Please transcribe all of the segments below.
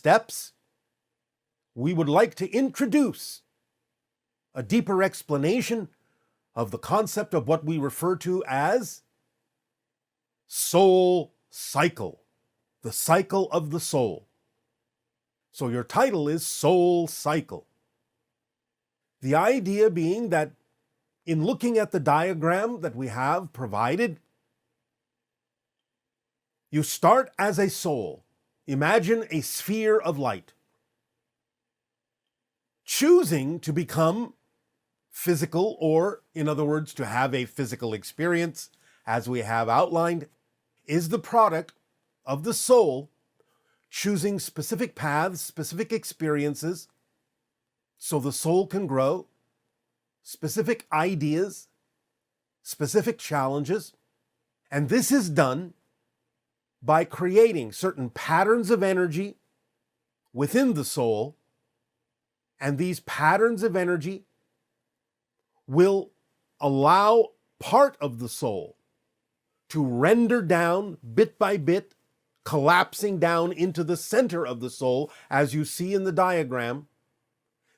steps, we would like to introduce a deeper explanation of the concept of what we refer to as soul cycle, the cycle of the soul. So your title is Soul Cycle. The idea being that in looking at the diagram that we have provided, you start as a soul. Imagine a sphere of light, choosing to become physical, or in other words, to have a physical experience, as we have outlined, is the product of the soul choosing specific paths, specific experiences, so the soul can grow, specific ideas, specific challenges, and this is done by creating certain patterns of energy within the soul, and these patterns of energy will allow part of the soul to render down bit by bit, collapsing down into the center of the soul, as you see in the diagram.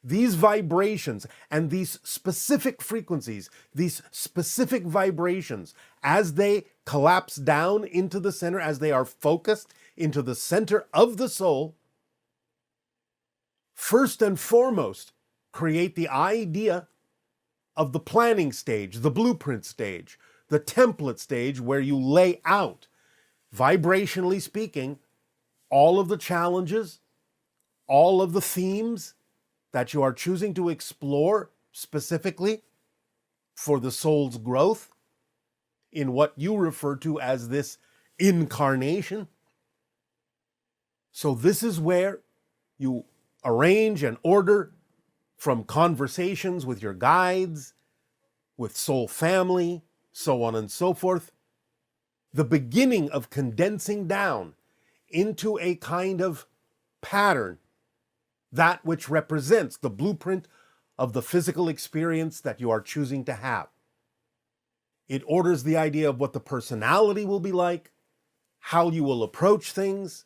These vibrations and these specific frequencies, these specific vibrations, as they collapse down into the center, as they are focused into the center of the soul, first and foremost, create the idea of the planning stage, the blueprint stage, the template stage, where you lay out, vibrationally speaking, all of the challenges, all of the themes that you are choosing to explore specifically for the soul's growth in what you refer to as this incarnation. So this is where you arrange and order, from conversations with your guides, with soul family, so on and so forth, the beginning of condensing down into a kind of pattern, that which represents the blueprint of the physical experience that you are choosing to have. It orders the idea of what the personality will be like, how you will approach things,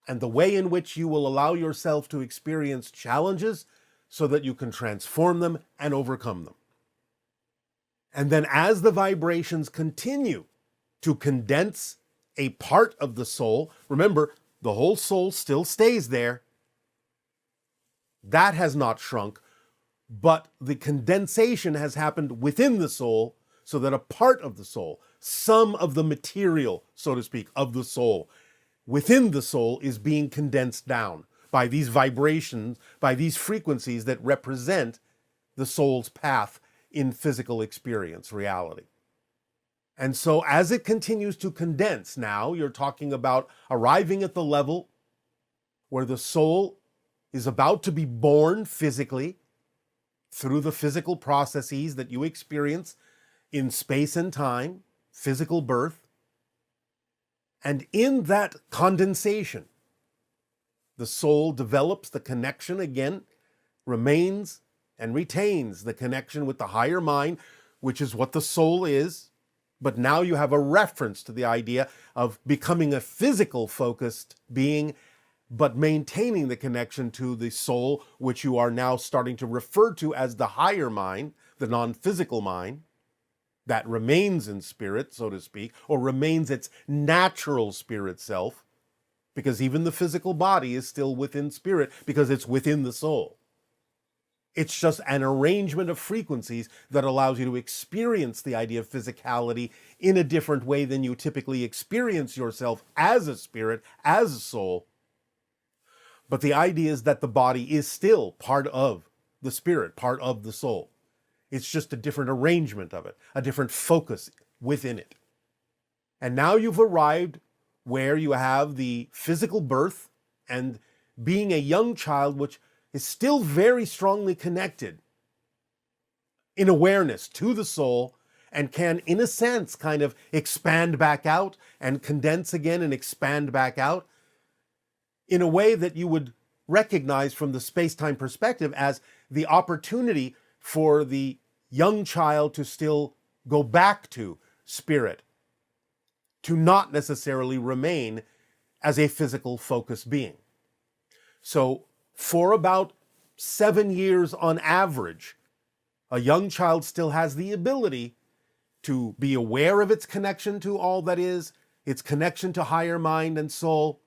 and the way in which you will allow yourself to experience challenges so that you can transform them and overcome them. And then as the vibrations continue to condense a part of the soul, remember, the whole soul still stays there. That has not shrunk, but the condensation has happened within the soul, so that a part of the soul, some of the material, so to speak, of the soul, within the soul is being condensed down by these vibrations, by these frequencies that represent the soul's path in physical experience, reality. And so as it continues to condense, now you're talking about arriving at the level where the soul is about to be born physically through the physical processes that you experience in space and time, physical birth. And in that condensation, the soul develops the connection again, remains and retains the connection with the higher mind, which is what the soul is. But now you have a reference to the idea of becoming a physical focused being, but maintaining the connection to the soul, which you are now starting to refer to as the higher mind, the non-physical mind, that remains in spirit, so to speak, or remains its natural spirit self, because even the physical body is still within spirit, because it's within the soul. It's just an arrangement of frequencies that allows you to experience the idea of physicality in a different way than you typically experience yourself as a spirit, as a soul. But the idea is that the body is still part of the spirit, part of the soul. It's just a different arrangement of it, a different focus within it. And now you've arrived where you have the physical birth and being a young child, which is still very strongly connected in awareness to the soul, and can, in a sense, kind of expand back out and condense again and expand back out in a way that you would recognize from the space-time perspective as the opportunity for the young child to still go back to spirit, to not necessarily remain as a physical focused being. So for about 7 years on average, a young child still has the ability to be aware of its connection to all that is, its connection to higher mind and soul,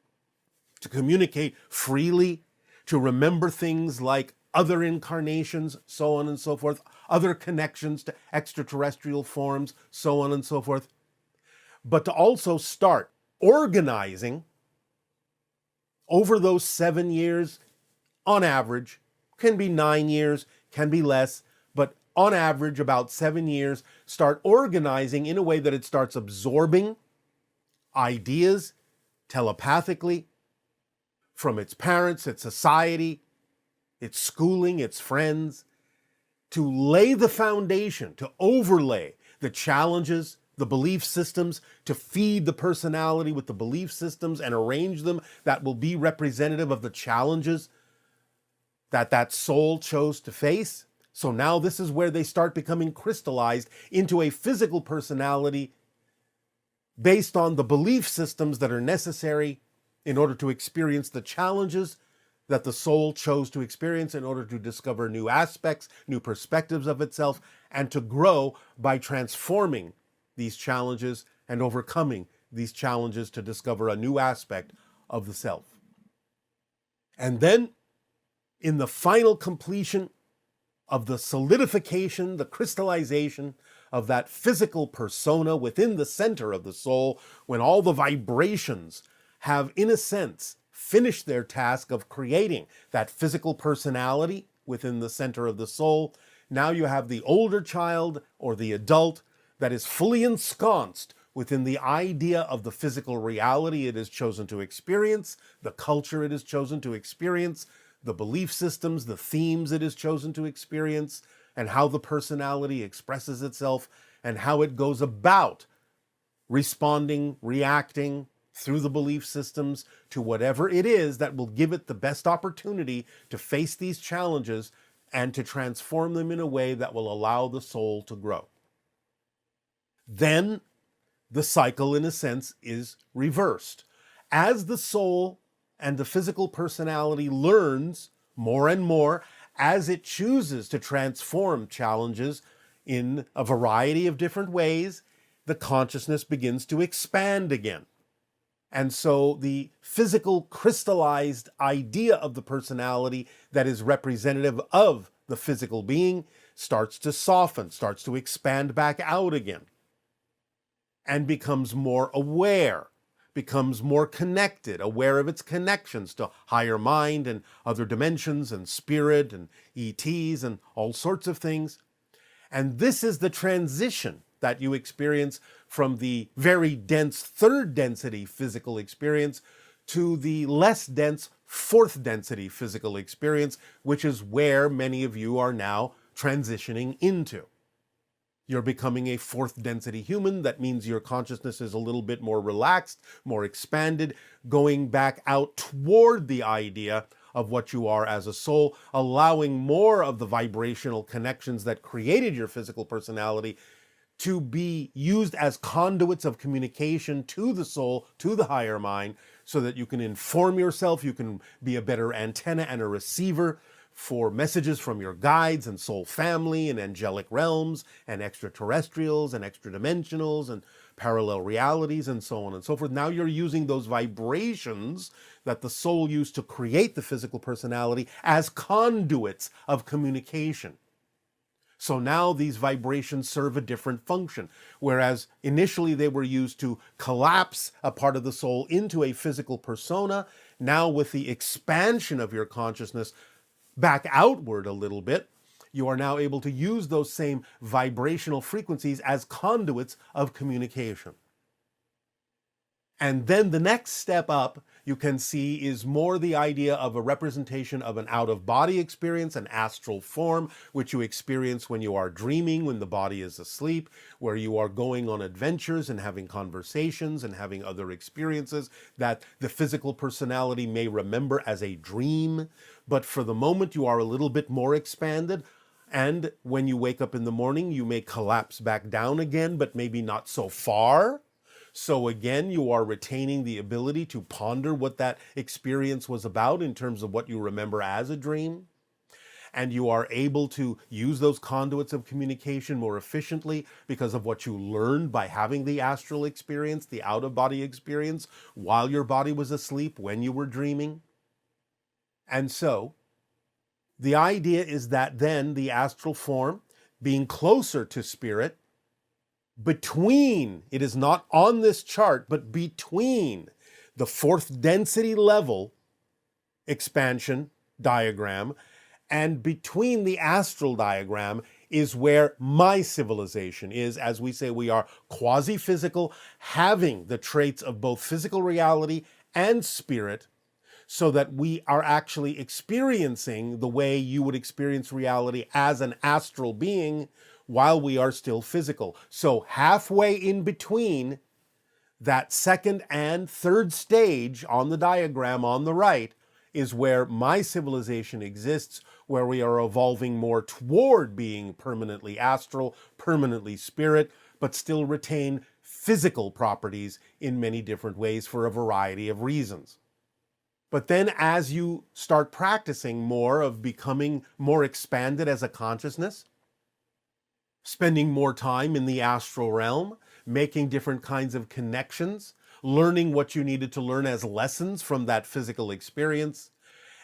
to communicate freely, to remember things like other incarnations, so on and so forth, other connections to extraterrestrial forms, so on and so forth, but to also start organizing over those 7 years, on average, can be 9 years, can be less, but on average, about 7 years, start organizing in a way that it starts absorbing ideas telepathically from its parents, its society, its schooling, its friends, to lay the foundation, to overlay the challenges, the belief systems, to feed the personality with the belief systems and arrange them that will be representative of the challenges that soul chose to face. So now this is where they start becoming crystallized into a physical personality based on the belief systems that are necessary in order to experience the challenges that the soul chose to experience in order to discover new aspects, new perspectives of itself, and to grow by transforming these challenges and overcoming these challenges to discover a new aspect of the self. And then, in the final completion of the solidification, the crystallization of that physical persona within the center of the soul, when all the vibrations have, in a sense, finished their task of creating that physical personality within the center of the soul, now you have the older child or the adult that is fully ensconced within the idea of the physical reality it has chosen to experience, the culture it has chosen to experience, the belief systems, the themes it has chosen to experience, and how the personality expresses itself, and how it goes about responding, reacting through the belief systems to whatever it is that will give it the best opportunity to face these challenges and to transform them in a way that will allow the soul to grow. Then the cycle, in a sense, is reversed. As the soul and the physical personality learns more and more, as it chooses to transform challenges in a variety of different ways, the consciousness begins to expand again. And so the physical crystallized idea of the personality that is representative of the physical being starts to soften, starts to expand back out again, and becomes more aware, becomes more connected, aware of its connections to higher mind and other dimensions and spirit and ETs and all sorts of things. And this is the transition that you experience from the very dense third density physical experience to the less dense fourth density physical experience, which is where many of you are now transitioning into. You're becoming a fourth density human. That means your consciousness is a little bit more relaxed, more expanded, going back out toward the idea of what you are as a soul, allowing more of the vibrational connections that created your physical personality to be used as conduits of communication to the soul, to the higher mind, so that you can inform yourself, you can be a better antenna and a receiver for messages from your guides and soul family and angelic realms and extraterrestrials and extra-dimensionals and parallel realities and so on and so forth. Now you're using those vibrations that the soul used to create the physical personality as conduits of communication. So now these vibrations serve a different function, whereas initially they were used to collapse a part of the soul into a physical persona. Now with the expansion of your consciousness back outward a little bit, you are now able to use those same vibrational frequencies as conduits of communication. And then the next step up, you can see, is more the idea of a representation of an out-of-body experience, an astral form, which you experience when you are dreaming, when the body is asleep, where you are going on adventures and having conversations and having other experiences that the physical personality may remember as a dream. But for the moment, you are a little bit more expanded. And when you wake up in the morning, you may collapse back down again, but maybe not so far. So again, you are retaining the ability to ponder what that experience was about in terms of what you remember as a dream. And you are able to use those conduits of communication more efficiently because of what you learned by having the astral experience, the out-of-body experience, while your body was asleep, when you were dreaming. And so the idea is that then the astral form, being closer to spirit, between, it is not on this chart, but between the fourth density level expansion diagram and between the astral diagram is where my civilization is. As we say, we are quasi-physical, having the traits of both physical reality and spirit, so that we are actually experiencing the way you would experience reality as an astral being while we are still physical. So halfway in between that second and third stage on the diagram on the right is where my civilization exists, where we are evolving more toward being permanently astral, permanently spirit, but still retain physical properties in many different ways for a variety of reasons. But then as you start practicing more of becoming more expanded as a consciousness, spending more time in the astral realm, making different kinds of connections, learning what you needed to learn as lessons from that physical experience,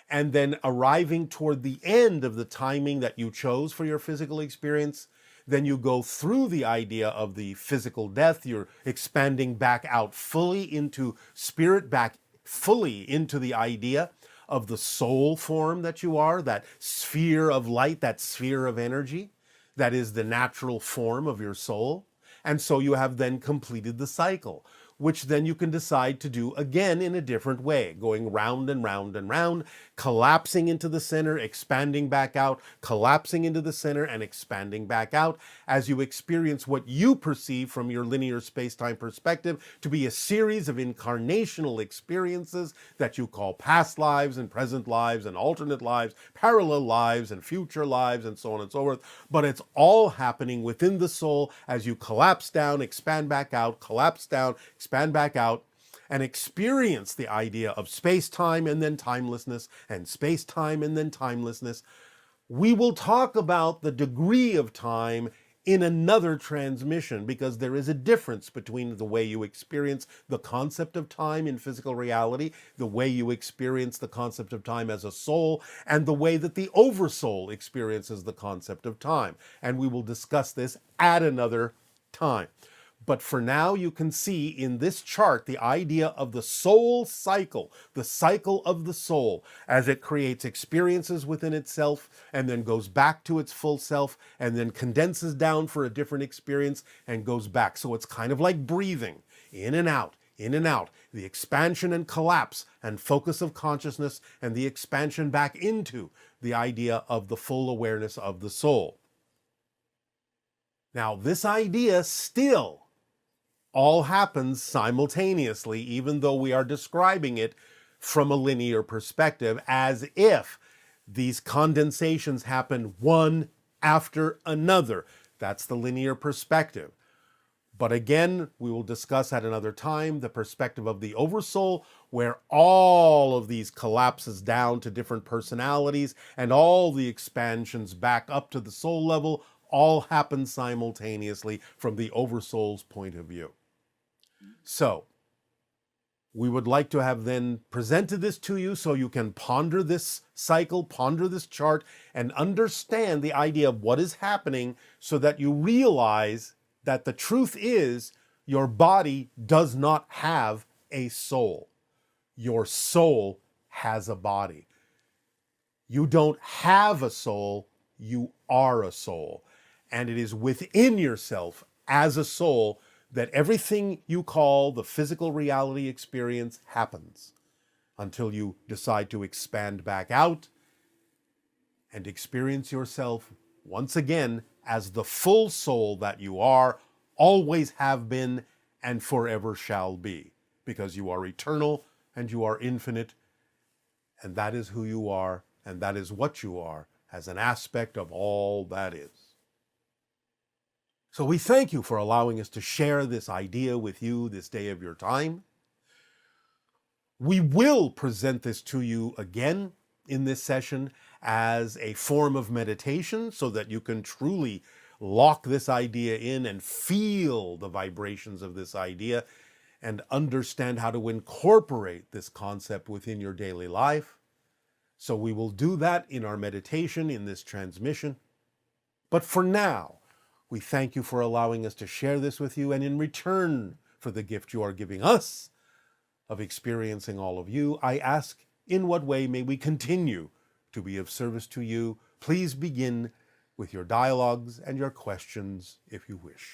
and then arriving toward the end of the timing that you chose for your physical experience, then you go through the idea of the physical death, you're expanding back out fully into spirit, back fully into the idea of the soul form that you are, that sphere of light, that sphere of energy, that is the natural form of your soul. And so you have then completed the cycle, which then you can decide to do again in a different way, going round and round and round, collapsing into the center, expanding back out, collapsing into the center and expanding back out as you experience what you perceive from your linear space-time perspective to be a series of incarnational experiences that you call past lives and present lives and alternate lives, parallel lives and future lives and so on and so forth. But it's all happening within the soul as you collapse down, expand back out, collapse down, expand back out, and experience the idea of space-time and then timelessness, and space-time and then timelessness. We will talk about the degree of time in another transmission, because there is a difference between the way you experience the concept of time in physical reality, the way you experience the concept of time as a soul, and the way that the oversoul experiences the concept of time. And we will discuss this at another time. But for now, you can see in this chart the idea of the soul cycle, the cycle of the soul, as it creates experiences within itself and then goes back to its full self and then condenses down for a different experience and goes back. So it's kind of like breathing, in and out, in and out, the expansion and collapse and focus of consciousness and the expansion back into the idea of the full awareness of the soul. Now, this idea still all happens simultaneously, even though we are describing it from a linear perspective, as if these condensations happen one after another. That's the linear perspective. But again, we will discuss at another time the perspective of the oversoul, where all of these collapses down to different personalities and all the expansions back up to the soul level all happen simultaneously from the oversoul's point of view. So, we would like to have then presented this to you so you can ponder this cycle, ponder this chart, and understand the idea of what is happening so that you realize that the truth is your body does not have a soul. Your soul has a body. You don't have a soul, you are a soul. And it is within yourself as a soul that everything you call the physical reality experience happens until you decide to expand back out and experience yourself once again as the full soul that you are, always have been, and forever shall be, because you are eternal and you are infinite, and that is who you are, and that is what you are as an aspect of all that is. So we thank you for allowing us to share this idea with you this day of your time. We will present this to you again in this session as a form of meditation so that you can truly lock this idea in and feel the vibrations of this idea and understand how to incorporate this concept within your daily life. So we will do that in our meditation in this transmission. But for now, we thank you for allowing us to share this with you, and in return for the gift you are giving us of experiencing all of you, I ask, in what way may we continue to be of service to you? Please begin with your dialogues and your questions if you wish.